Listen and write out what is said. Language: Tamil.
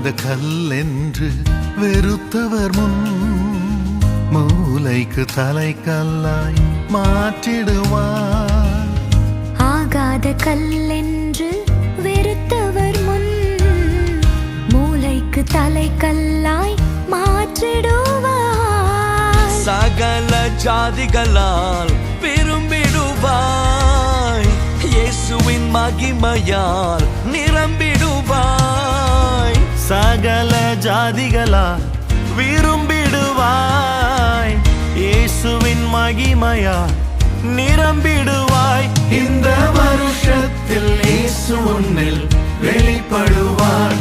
ஆகாத கல்லென்று வெறுத்தவர் முன் மூளைக்கு தலைக்கல்லாய் மாற்றிடுவார். ஆகாத கல்லென்று வெறுத்தவர் முன் மூளைக்கு தலைக்கல்லாய் மாற்றிடுவார். சகல ஜாதிகளால் விரும்பிடுவாய், இயேசுவின் மகிமையால் நிரம்பிடுவாய். சகல ஜாதிகளால் விரும்பிடுவாய், இயேசுவின் மகிமையால் நிரம்பிடுவாய். இந்த வருஷத்தில் இயேசு உன்னில் வெளிப்படுவார்.